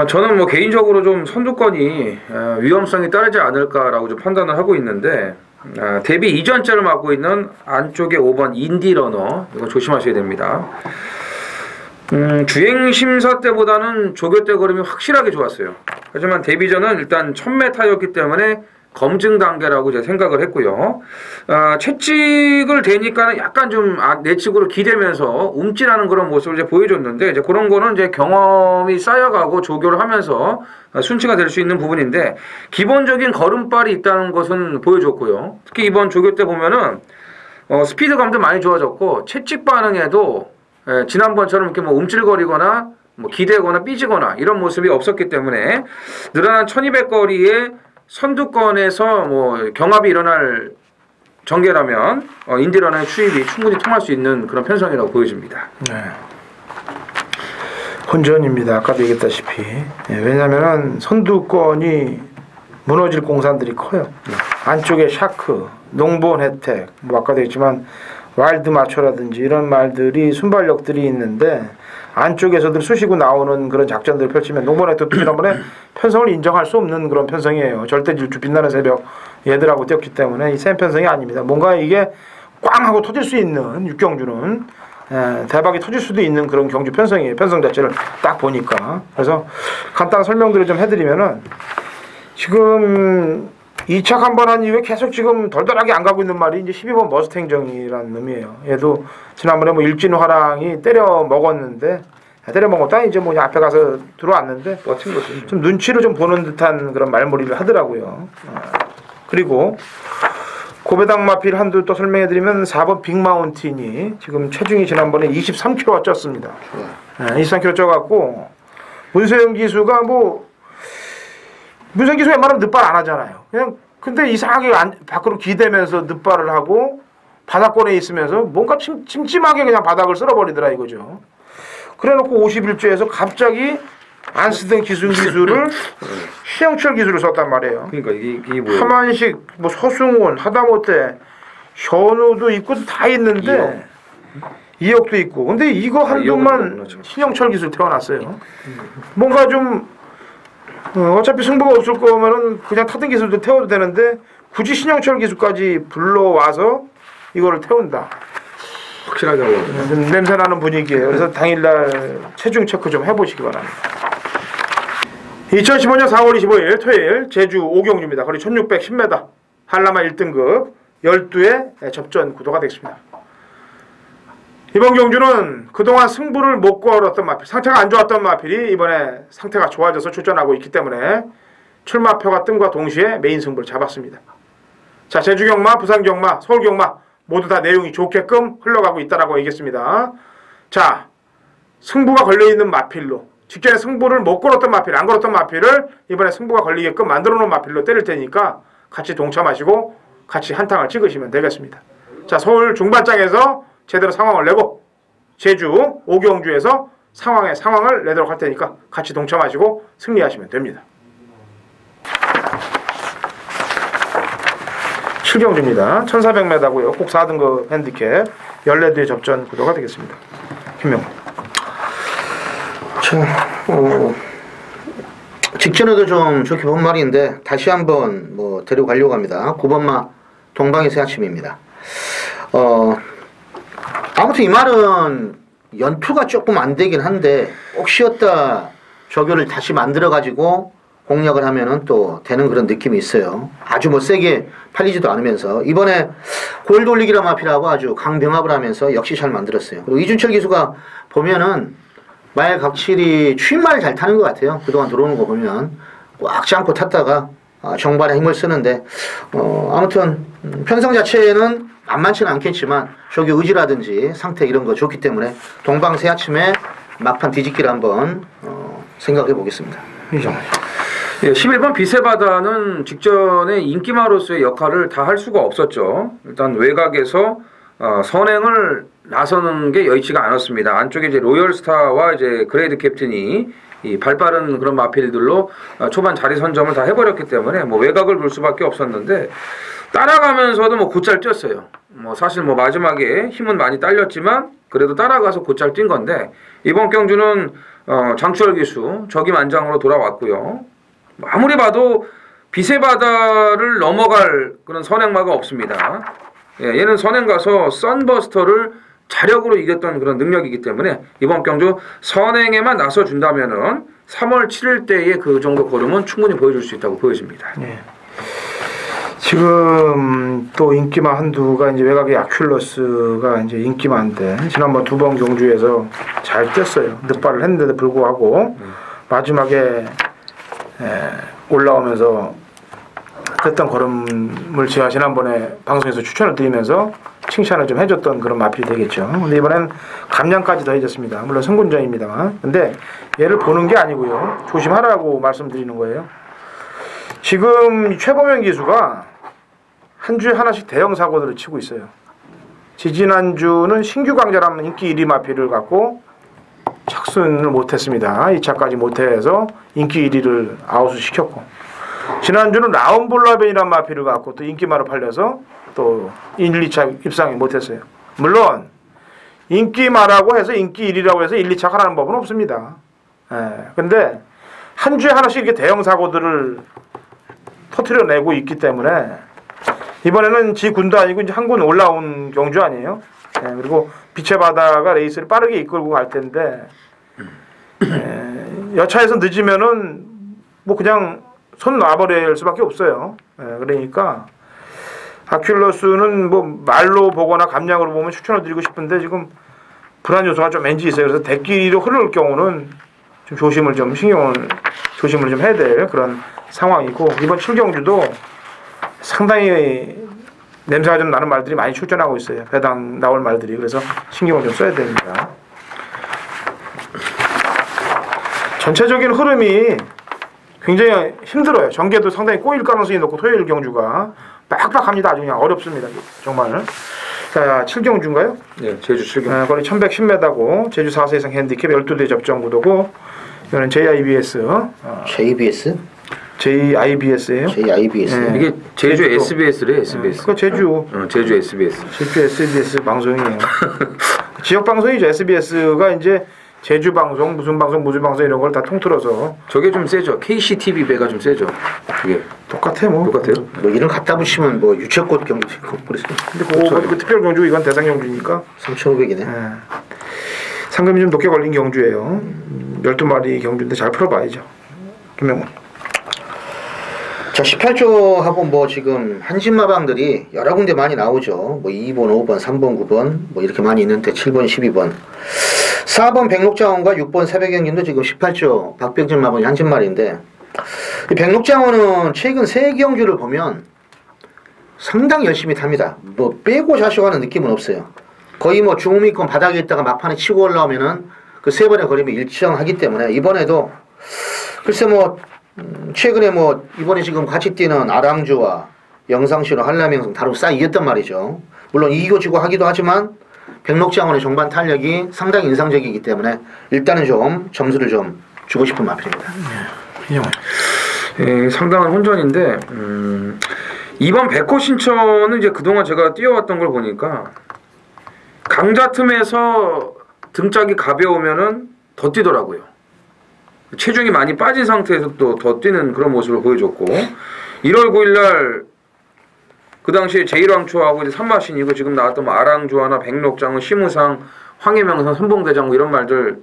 저는 뭐 개인적으로 좀 선두권이 위험성이 따르지 않을까라고 좀 판단을 하고 있는데 데뷔 이전째를 맡고 있는 안쪽에 5번 인디러너 이거 조심하셔야 됩니다. 주행 심사 때보다는 조교 때 걸음이 확실하게 좋았어요. 하지만 데뷔전은 일단 1000m였기 때문에 검증 단계라고 제가 생각을 했고요. 채찍을 대니까는 약간 좀 내측으로 기대면서 움찔하는 그런 모습을 이제 보여줬는데 이제 그런 거는 이제 경험이 쌓여가고 조교를 하면서 순치가 될 수 있는 부분인데 기본적인 걸음발이 있다는 것은 보여줬고요. 특히 이번 조교 때 보면은 스피드감도 많이 좋아졌고 채찍 반응에도 지난번처럼 이렇게 뭐 움찔거리거나 뭐 기대거나 삐지거나 이런 모습이 없었기 때문에 늘어난 1200거리에 선두권에서 뭐 경합이 일어날 전개라면 인디러너의 추입이 충분히 통할 수 있는 그런 편성이라고 보여집니다. 네. 혼전입니다. 아까도 얘기했다시피. 왜냐하면 선두권이 무너질 공산들이 커요. 안쪽에 샤크, 농본 혜택, 뭐 아까도 했지만 와일드 마초라든지 이런 말들이 순발력들이 있는데 안쪽에서도 쑤시고 나오는 그런 작전들을 펼치면 농본 혜택도 지난번에 편성을 인정할 수 없는 그런 편성이에요. 절대 질주 빛나는 새벽 얘들하고 뛰었기 때문에 이 센 편성이 아닙니다. 뭔가 이게 꽝 하고 터질 수 있는 육경주는 대박이 터질 수도 있는 그런 경주 편성이에요. 편성 자체를 딱 보니까. 그래서 간단한 설명들을 좀 해드리면은 지금 2착 한 번 한 이후에 계속 지금 덜덜하게 안 가고 있는 말이 이제 12번 머스탱정이라는 놈이에요. 얘도 지난번에 뭐 일진화랑이 때려 먹었는데 때려 먹었다 이제 뭐 앞에 가서 들어왔는데 버틴 거지. 좀 눈치를 좀 보는 듯한 그런 말머리를 하더라고요. 그리고 고배당 마필 한두 또 설명해드리면 4번 빅마운틴이 지금 체중이 지난번에 23kg가 쪘습니다. 23kg 쪄갖고 문세영 기수가 뭐 문세영 기수 웬만하면 늑발 안 하잖아요. 그냥 근데 이상하게 밖으로 기대면서 늑발을 하고 바닥권에 있으면서 뭔가 찜찜하게 그냥 바닥을 쓸어버리더라 이거죠. 그래놓고 51주에서 갑자기 안 쓰던 기술을 신영철 기술을 썼단 말이에요. 그러니까 이게 뭐예요? 하만식, 뭐 서승훈, 하다못해 현우도 있고 다 있는데 이혁도 있고. 근데 이거 한동만 신영철 기술 태어났어요. 뭔가 좀 어차피 승부가 없을 거면은 그냥 타던 기술도 태워도 되는데 굳이 신영철 기술까지 불러와서 이거를 태운다. 확실하게 하려고. 좀 냄새나는 분위기예요. 그래서 당일날 체중 체크 좀 해보시기 바랍니다. 2015년 4월 25일 토요일 제주 오경주입니다. 거리 1610m 한라마 1등급 12회 접전 구도가 되겠습니다. 이번 경주는 그동안 승부를 못 걸었던 마필, 상태가 안 좋았던 마필이 이번에 상태가 좋아져서 출전하고 있기 때문에 출마표가 뜸과 동시에 메인 승부를 잡았습니다. 자, 제주 경마, 부산 경마, 서울 경마 모두 다 내용이 좋게끔 흘러가고 있다라고 얘기했습니다. 자, 승부가 걸려있는 마필로 직전에 승부를 못 걸었던 마필, 안 걸었던 마필을 이번에 승부가 걸리게끔 만들어놓은 마필로 때릴 테니까 같이 동참하시고 같이 한탕을 찍으시면 되겠습니다. 자, 서울 중반장에서 제대로 상황을 내고 제주 오경주에서 상황을 내도록 할 테니까 같이 동참하시고 승리하시면 됩니다. 7경주입니다. 1400m고요. 꼭 4등급 핸디캡 14대의 접전 구도가 되겠습니다. 김명호. 직전에도 좀 좋게 본 말인데 다시 한번 뭐 데려가려고 합니다. 9번마 동방의 새 아침입니다. 아무튼 이 말은 연투가 조금 안 되긴 한데 꼭 쉬었다 조교를 다시 만들어 가지고 공략을 하면은 또 되는 그런 느낌이 있어요. 아주 뭐 세게 팔리지도 않으면서 이번에 골 돌리기라 마피라고 아주 강병합을 하면서 역시 잘 만들었어요. 그리고 이준철 기수가 보면은 말 각칠이 추임말을 잘 타는 것 같아요. 그동안 들어오는 거 보면 꽉 잡고 탔다가 정발에 힘을 쓰는데 아무튼 편성 자체는 만만치는 않겠지만 저기 의지라든지 상태 이런 거 좋기 때문에 동방 새 아침에 막판 뒤집기를 한번 생각해 보겠습니다. 이정. 예, 11번 비세바다는 직전에 인기마로서의 역할을 다 할 수가 없었죠. 일단 외곽에서 선행을 나서는 게 여의치가 않았습니다. 안쪽에 이제 로열스타와 이제 그레이드 캡틴이 이 발빠른 그런 마필들로 초반 자리 선점을 다 해버렸기 때문에 뭐 외곽을 둘 수밖에 없었는데 따라가면서도 뭐 곧잘 뛰었어요. 뭐 사실 뭐 마지막에 힘은 많이 딸렸지만 그래도 따라가서 곧잘 뛴 건데 이번 경주는 장추열 기수 적임안장으로 돌아왔고요. 아무리 봐도 비세바다를 넘어갈 그런 선행마가 없습니다. 예, 얘는 선행 가서 썬버스터를 자력으로 이겼던 그런 능력이기 때문에 이번 경주 선행에만 나서 준다면은 3월 7일 때의 그 정도 걸음은 충분히 보여줄 수 있다고 보여집니다. 예. 지금 또 인기마 한두가 이제 외곽의 아큘러스가 이제 인기마인데 지난번 두 번 경주에서 잘 뛰었어요. 늑발을 했는데도 불구하고 마지막에 올라오면서 했던 걸음을 제가 지난번에 방송에서 추천을 드리면서 칭찬을 좀 해줬던 그런 마필이 되겠죠. 근데 이번엔 감량까지 더해졌습니다. 물론 선군자입니다만. 근데 얘를 보는 게 아니고요. 조심하라고 말씀드리는 거예요. 지금 최범현 기수가 한 주에 하나씩 대형 사고들을 치고 있어요. 지지난주는 신규 강자라는 인기 1위 마필을 갖고 착순을 못했습니다. 2차까지 못해서 인기 1위를 아웃을 시켰고 지난주는 라운볼라벤이라는 마필을 갖고 또 인기마로 팔려서 또 1, 2차 입상이 못했어요. 물론 인기마라고 해서 인기 1위라고 해서 1, 2차 하라는 법은 없습니다. 근데 한 주에 하나씩 이렇게 대형 사고들을 터트려내고 있기 때문에 이번에는 지 군도 아니고 이제 한 군 올라온 경주 아니에요. 그리고 빛의 바다가 레이스를 빠르게 이끌고 갈 텐데 여차에서 늦으면은 뭐 그냥 손 놔버릴 수밖에 없어요. 그러니까 아큘러스는 뭐 말로 보거나 감량으로 보면 추천을 드리고 싶은데 지금 불안 요소가 좀 왠지 있어요. 그래서 대끼리로 흐를 경우는 좀 조심을 좀 해야 될 그런 상황이고 이번 7경주도 상당히 냄새가 좀 나는 말들이 많이 출전하고 있어요. 배당 나올 말들이. 그래서 신경을 좀 써야 됩니다. 전체적인 흐름이 굉장히 힘들어요. 전개도 상당히 꼬일 가능성이 높고 토요일 경주가 빡빡합니다. 아주 그냥 어렵습니다. 정말. 자, 7경주인가요? 네, 제주 7경주. 거리 1110m고 제주 4세 이상 핸디캡 12대 접전 구도고 이거는 JIBS. JBS? JIBS예요? JIBS. 네. 이게 제주 제주도. SBS래, SBS. 그 제주. 제주 SBS. 제주 SBS 방송이에요. 지역 방송이죠. SBS가 이제 제주 방송, 무슨 방송 이런 걸 다 통틀어서 저게 좀 세죠. KCTV 배가 좀 세죠. 그게 똑같아 뭐. 똑같아요. 뭐 이런 갖다 붙이면 뭐 유채꽃 경주 있고 그랬어. 근데 그거 그 특별 경주 이건 대상 경주니까 3,500이네. 상금이 좀 높게 걸린 경주예요. 12마리 경주인데 잘 풀어봐야죠. 김명훈. 자, 18조하고 뭐 지금 한신마방들이 여러 군데 많이 나오죠. 뭐 2번, 5번, 3번, 9번 뭐 이렇게 많이 있는데 7번, 12번. 4번 백록장원과 6번 새벽경진도 지금 18조 박병진 마방이 한신말인데 이 백록장원은 최근 세 경주를 보면 상당히 열심히 탑니다. 뭐 빼고 자쇼하는 느낌은 없어요. 거의 뭐 중미권 바닥에 있다가 막판에 치고 올라오면은 그 세 번의 거리면 일정하기 때문에 이번에도 글쎄 뭐 최근에 뭐 이번에 지금 같이 뛰는 아랑주와 영상시로 한라명성 다루 싸 이겼단 말이죠. 물론 이기고 지고 하기도 하지만 백록장원의 종반 탄력이 상당히 인상적이기 때문에 일단은 좀 점수를 좀 주고 싶은 마필입니다. 예, 상당한 혼전인데 이번 백호신천은 이제 그동안 제가 뛰어왔던 걸 보니까 강자 틈에서 등짝이 가벼우면은 더 뛰더라고요. 체중이 많이 빠진 상태에서 또 더 뛰는 그런 모습을 보여줬고 1월 9일날 그 당시에 제1왕초하고 이제 산마신이고 지금 나왔던 뭐 아랑주하나 백록장은 심우상, 황해명산, 선봉대장구 이런 말들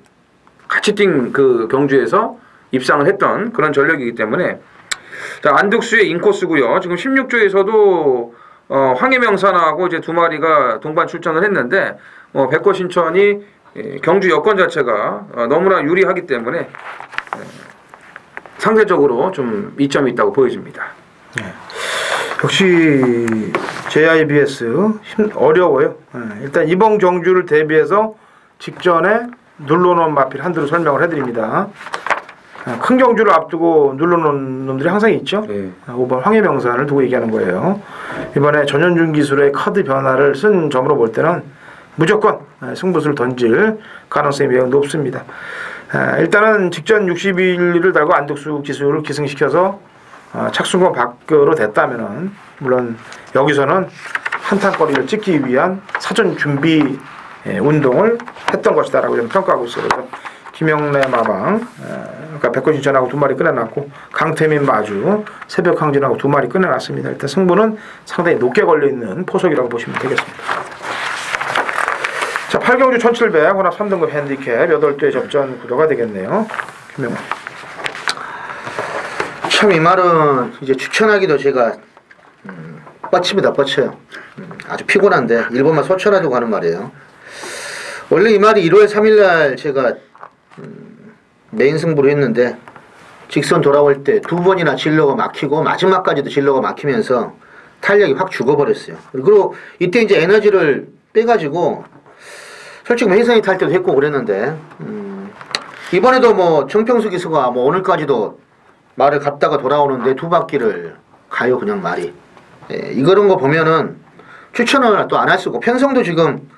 같이 뛴 그 경주에서 입상을 했던 그런 전력이기 때문에 자 안득수의 인코스고요. 지금 16조에서도 황해명산하고 이제 두 마리가 동반 출전을 했는데 백호신천이 경주 여건 자체가 너무나 유리하기 때문에 상대적으로 좀 이점이 있다고 보여집니다. 네. 역시 JIBS 어려워요. 일단 이번 경주를 대비해서 직전에 눌러놓은 마필 한두로 설명을 해드립니다. 큰 경주를 앞두고 눌러놓은 놈들이 항상 있죠. 네. 5번 황해명산을 두고 얘기하는 거예요. 이번에 전현준 기술의 카드 변화를 쓴 점으로 볼 때는 무조건 승부수를 던질 가능성이 매우 높습니다. 일단은 직전 60일을 달고 안덕수 기술을 기승시켜서 착순권 밖으로 됐다면은 물론 여기서는 한탄거리를 찍기 위한 사전 준비 운동을 했던 것이다라고 저는 평가하고 있어요. 그래서 김영래 마방, 그러니까 백호신천하고 2마리 꺼내놨고 강태민 마주, 새벽항진하고 2마리 꺼내놨습니다. 일단 승부는 상당히 높게 걸려있는 포석이라고 보시면 되겠습니다. 자, 8경주 1700 혼합 3등급 핸디캡 8대 접전 구도가 되겠네요. 김영래. 참 이 말은 이제 추천하기도 제가 뻗칩니다. 뻗쳐요. 아주 피곤한데 1번만 소천하고 가는 말이에요. 원래 이 말이 1월 3일날 제가 메인 승부를 했는데 직선 돌아올 때 2번이나 진로가 막히고 마지막까지도 진로가 막히면서 탄력이 확 죽어버렸어요. 그리고 이때 이제 에너지를 빼가지고 솔직히 회선이 탈 때도 했고 그랬는데 이번에도 뭐 정평수 기수가 뭐 오늘까지도 말을 갔다가 돌아오는데 2바퀴를 가요. 그냥 말이. 이런 거 보면은 추천을 또 안 할 수고 편성도 지금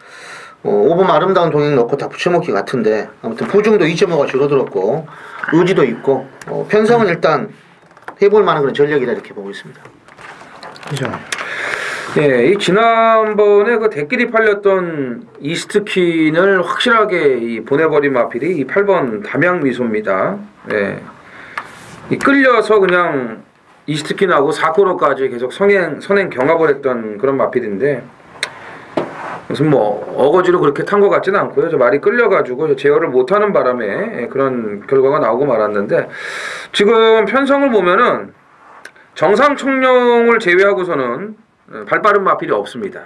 5번 아름다운 동행 넣고 다 붙여먹기 같은데 아무튼 부중도 2.5가 줄어들었고 의지도 있고 편성은 일단 해볼 만한 그런 전력이다 이렇게 보고 있습니다. 그죠. 예, 이 지난번에 그 대끼리 팔렸던 이스트킨을 확실하게 이 보내버린 마필이 이 8번 담양미소입니다. 예. 이 끌려서 그냥 이스트킨하고 4코너까지 계속 선행 경합을 했던 그런 마필인데 무슨 뭐 어거지로 그렇게 탄 것 같지는 않고요. 저 말이 끌려가지고 제어를 못하는 바람에 그런 결과가 나오고 말았는데 지금 편성을 보면은 정상 청룡을 제외하고서는 발빠른 마필이 없습니다.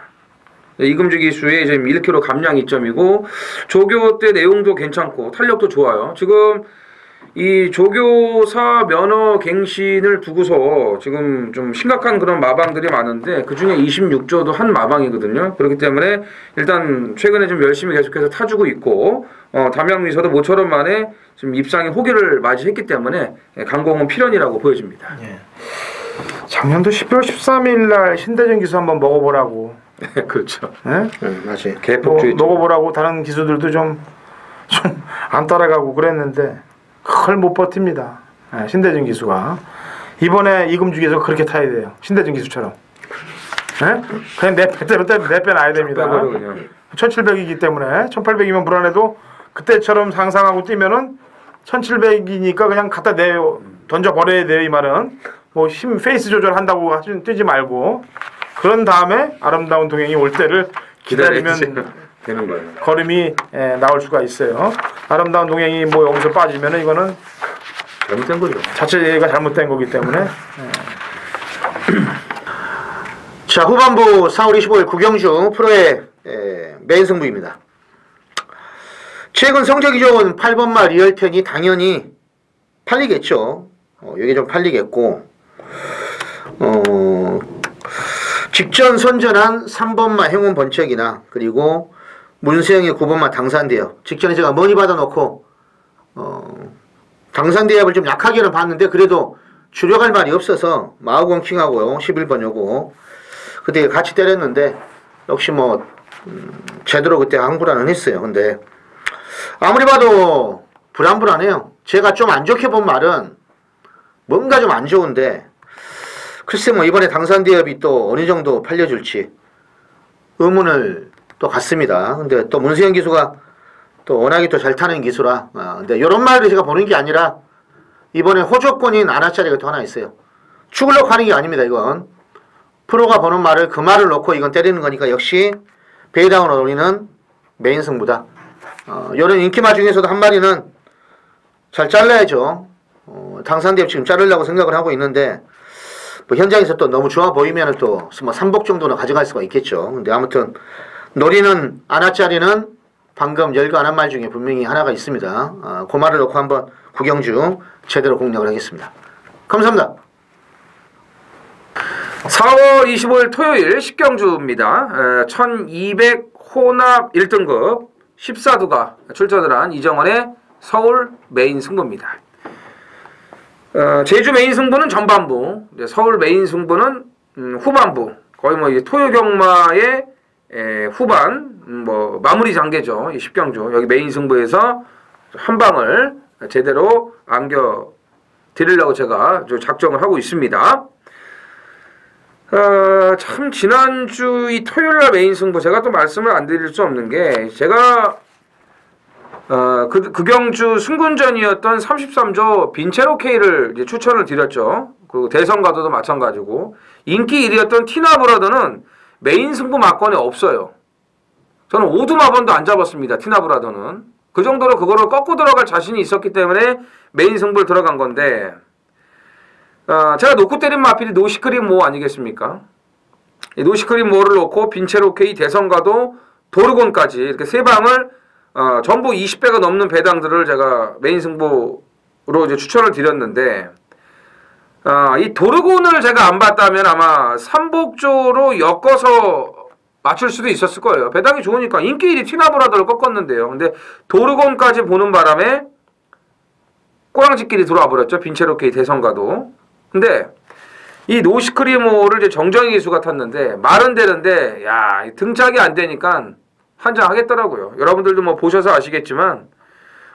이금주 기수의 지금 1km 감량 2점이고 조교 때 내용도 괜찮고 탄력도 좋아요. 지금 이 조교사 면허 갱신을 두고서 지금 좀 심각한 그런 마방들이 많은데 그 중에 26조도 한 마방이거든요. 그렇기 때문에 일단 최근에 좀 열심히 계속해서 타주고 있고 담양미서도 모처럼 만에 지금 입상의 호기를 맞이했기 때문에 강공은 필연이라고 보여집니다. 예. 작년도 12월 13일 날 신대전 기수 한번 먹어보라고. 그렇죠. 예? 맞아요. 개폭주의 먹어보라고 다른 기수들도 좀 안 따라가고 그랬는데 그걸 못 버팁니다. 예, 신대준 기수가 이번에 이금주 기수 그렇게 타야 돼요. 신대준 기수처럼. 예? 그냥 내 배대로 내빼놔야 됩니다. 1700이기 때문에 1800이면 불안해도 그때처럼 상상하고 뛰면은 1700이니까 그냥 갖다 던져 버려야 돼요. 이 말은 뭐 힘 페이스 조절한다고 뛰지 말고 그런 다음에 아름다운 동행이 올 때를 기다리면 되는 거예요. 걸음이 나올 수가 있어요. 아름다운 동행이 뭐 여기서 빠지면은 이거는 잘못된 거죠. 자체가 잘못된 거기 때문에. 자, 후반부 4월 25일 구경주 프로의 메인 승부입니다. 최근 성적이 좋은 8번마 리얼편이 당연히 팔리겠죠. 이게 좀 팔리겠고 직전 선전한 3번마 행운 번쩍이나 그리고 문수영의 9번마 당산대협 직전에 제가 머니 받아놓고 당산대협을 좀 약하게는 봤는데 그래도 주력할 말이 없어서 마우건킹하고요 11번 요거 그때 같이 때렸는데 역시 뭐 제대로 그때 항구라는 했어요. 근데 아무리 봐도 불안불안해요. 제가 좀 안 좋게 본 말은 뭔가 좀 안 좋은데 글쎄 뭐 이번에 당산대협이 또 어느 정도 팔려줄지 의문을 또 갖습니다. 근데 또 문수영 기수가 또 워낙에 또 잘 타는 기수라 근데 이런 말을 제가 보는 게 아니라 이번에 호조권인 아나짜리가 또 하나 있어요. 죽으려고 하는 게 아닙니다. 이건 프로가 보는 말을 그 말을 놓고 이건 때리는 거니까 역시 베이다운을 올리는 메인 승부다. 이런 인기마 중에서도 한 마리는 잘 잘라야죠. 당산대협 지금 자르려고 생각을 하고 있는데 뭐 현장에서 또 너무 좋아 보이면 또 뭐 3복 정도는 가져갈 수가 있겠죠. 근데 아무튼 노리는 아나짜리는 방금 열거한 말 중에 분명히 하나가 있습니다. 그 말을 놓고 한번 구경 중 제대로 공략을 하겠습니다. 감사합니다. 4월 25일 토요일 10경주입니다. 1200 혼합 1등급 14두가 출전을 한 이정원의 서울 메인 승부입니다. 제주 메인 승부는 전반부, 이제 서울 메인 승부는 후반부. 거의 뭐 이제 토요경마의 후반 뭐 마무리 단계죠. 이 10경주 여기 메인 승부에서 한 방을 제대로 안겨 드리려고 제가 작정을 하고 있습니다. 참 지난주 이 토요일날 메인 승부 제가 또 말씀을 안 드릴 수 없는 게 제가 그 경주 승군전이었던 33조 빈체로 K를 이제 추천을 드렸죠. 그리고 대선가도도 마찬가지고 인기 1위였던 티나브라더는 메인 승부 막권에 없어요. 저는 오두마번도 안 잡았습니다. 티나브라더는 그 정도로 그거를 꺾고 들어갈 자신이 있었기 때문에 메인 승부를 들어간 건데 제가 놓고 때린 마필이 노시크림 모 아니겠습니까? 이 노시크림 모를 놓고 빈체로 K 대선가도 도르곤까지 이렇게 세 방을 전부 20배가 넘는 배당들을 제가 메인 승부로 이제 추천을 드렸는데 이 도르곤을 제가 안 봤다면 아마 삼복조로 엮어서 맞출 수도 있었을 거예요. 배당이 좋으니까 인기 1위 티나브라더를 꺾었는데요. 근데 도르곤까지 보는 바람에 꼬랑지끼리 들어와 버렸죠. 빈체로 K 대선가도. 근데 이 노시크리모를 이제 정정희 기수가 탔는데 말은 되는데 야 등짝이 안 되니까 환장하겠더라고요. 여러분들도 뭐 보셔서 아시겠지만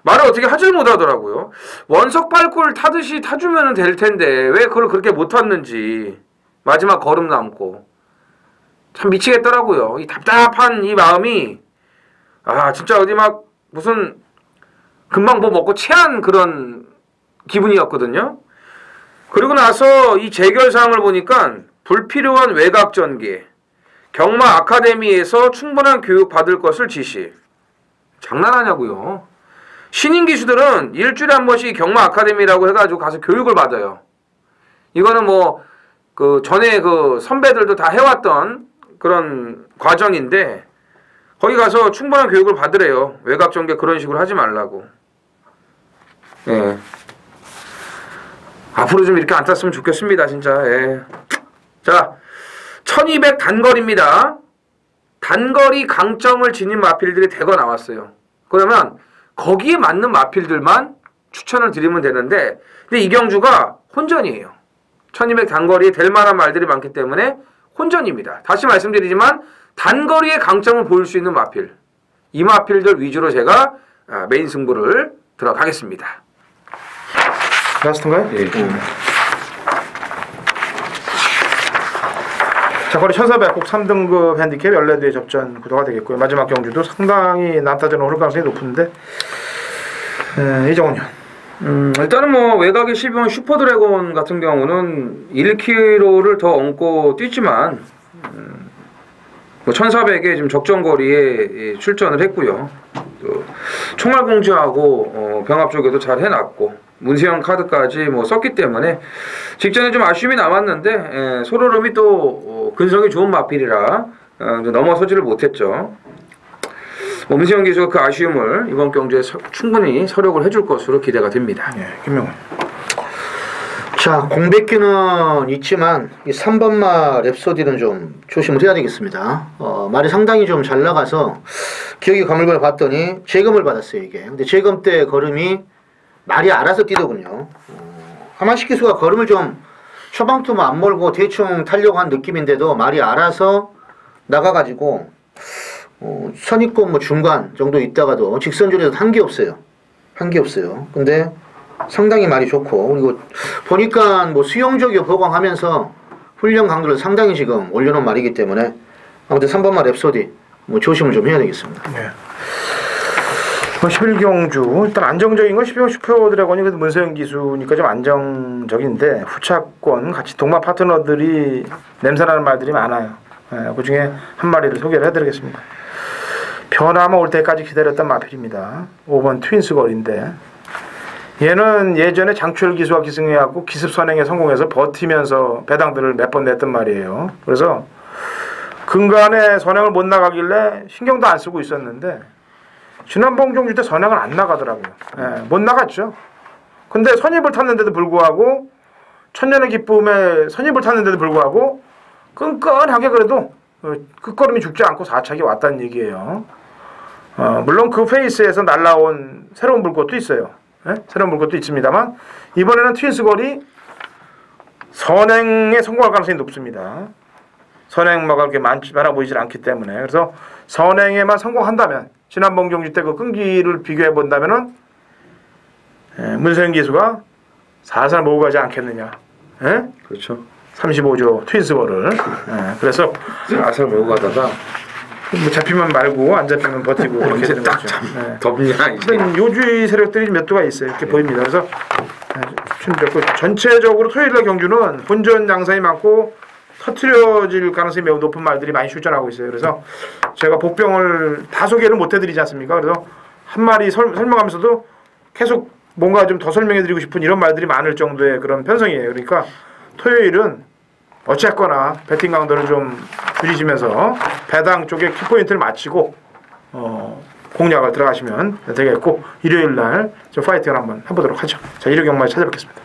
말을 어떻게 하질 못하더라고요. 원석 발골 타듯이 타주면 될 텐데 왜 그걸 그렇게 못 탔는지 마지막 걸음 남고 참 미치겠더라고요. 이 답답한 이 마음이 진짜 어디 막 무슨 금방 뭐 먹고 체한 그런 기분이었거든요. 그리고 나서 이 재결사항을 보니까 불필요한 외곽 전개, 경마 아카데미에서 충분한 교육 받을 것을 지시. 장난하냐고요. 신인 기수들은 일주일에 한 번씩 경마 아카데미라고 해가지고 가서 교육을 받아요. 이거는 뭐 그 전에 그 선배들도 다 해왔던 그런 과정인데 거기 가서 충분한 교육을 받으래요. 외곽 전개 그런 식으로 하지 말라고. 예. 앞으로 좀 이렇게 안 탔으면 좋겠습니다, 진짜. 예. 자, 1200 단거리입니다. 단거리 강점을 지닌 마필들이 대거 나왔어요. 그러면 거기에 맞는 마필들만 추천을 드리면 되는데, 근데 이 경주가 혼전이에요. 1200 단거리에 될 만한 말들이 많기 때문에 혼전입니다. 다시 말씀드리지만 단거리의 강점을 보일 수 있는 마필, 이 마필들 위주로 제가 메인 승부를 들어가겠습니다. 라스트인가요? 예. 자, 거리 1400 꼭 3등급 핸디캡 14대의 접전 구도가 되겠고요. 마지막 경주도 상당히 남타전은 오를 가능성이 높은데 이정훈요. 일단은 뭐 외곽의 12번 슈퍼드래곤 같은 경우는 1km를 더 얹고 뛰지만 뭐 1400에 지금 적정거리에 출전을 했고요. 또 총알공지하고 병합 쪽에도 잘 해놨고 문세영 카드까지 뭐 썼기 때문에 직전에 좀 아쉬움이 남았는데 소로름이 또 근성이 좋은 마필이라 넘어서지를 못했죠. 문세영 기수가 그 아쉬움을 이번 경주에 충분히 서력을 해줄 것으로 기대가 됩니다. 예, 김명훈. 자, 공백기는 있지만 이 3번마 랩소디는 좀 조심을 해야 되겠습니다. 말이 상당히 좀 잘 나가서 기억이 가물가물 봤더니 재검을 받았어요, 이게. 근데 재검 때 걸음이 말이 알아서 뛰더군요. 하만식 기수가 걸음을 좀 초반부터 뭐 안 몰고 대충 타려고 한 느낌인데도 말이 알아서 나가가지고 선입권 뭐 중간 정도 있다가도 직선줄에서 한 게 없어요. 한 게 없어요. 근데 상당히 말이 좋고, 그리고 보니까 뭐 수용적이고 보강하면서 훈련 강도를 상당히 지금 올려놓은 말이기 때문에 아무튼 3번마 랩소디 뭐 조심을 좀 해야 되겠습니다. 네. 11경주 일단 안정적인 건 12번 슈퍼드래곤이 그래도 문세영 기수니까 좀 안정적인데 후차권 같이 동마 파트너들이 냄새나는 말들이 많아요. 그 중에 한 마리를 소개를 해드리겠습니다. 변화만 올 때까지 기다렸던 마필입니다. 5번 트윈스 거리인데 얘는 예전에 장추열 기수와 기승해하고 기습 선행에 성공해서 버티면서 배당들을 몇 번 냈던 말이에요. 그래서 근간에 선행을 못 나가길래 신경도 안 쓰고 있었는데 지난번 경주 때 선행을 안 나가더라고요. 못 나갔죠. 근데 선입을 탔는데도 불구하고 천년의 기쁨에 선입을 탔는데도 불구하고 끈끈하게 그래도 끝걸음이 죽지 않고 4착이 왔다는 얘기예요. 물론 그 페이스에서 날라온 새로운 불꽃도 있어요. 새로운 볼 것도 있습니다만 이번에는 트윈스걸이 선행에 성공할 가능성이 높습니다. 선행마가 그렇게 많아 보이질 않기 때문에 그래서 선행에만 성공한다면 지난번 경기 때 그 끈기를 비교해 본다면은 문세영 기수가 살살 몰고 가지 않겠느냐. 그렇죠. 35조 트윈스걸을. 그래서 살살 몰고 가다가 뭐 잡히면 말고 안 잡히면 버티고 그렇게 되는 거죠. 덥냐 이제. 요주의 세력들이 몇 도가 있어요. 이렇게 보입니다. 그래서 추천드렸고 전체적으로 토요일날 경주는 본전 양상이 많고 터트려질 가능성이 매우 높은 말들이 많이 출전하고 있어요. 그래서 제가 복병을 다 소개를 못 해드리지 않습니까? 그래서 한 마리 설명하면서도 계속 뭔가 좀 더 설명해드리고 싶은 이런 말들이 많을 정도의 그런 편성이에요. 그러니까 토요일은 어쨌거나 배팅 강도를 좀 줄이시면서 배당 쪽에 키포인트를 맞추고 공략을 들어가시면 되겠고 일요일날 좀 파이팅을 한번 해보도록 하죠. 자, 일요 경마에 찾아뵙겠습니다.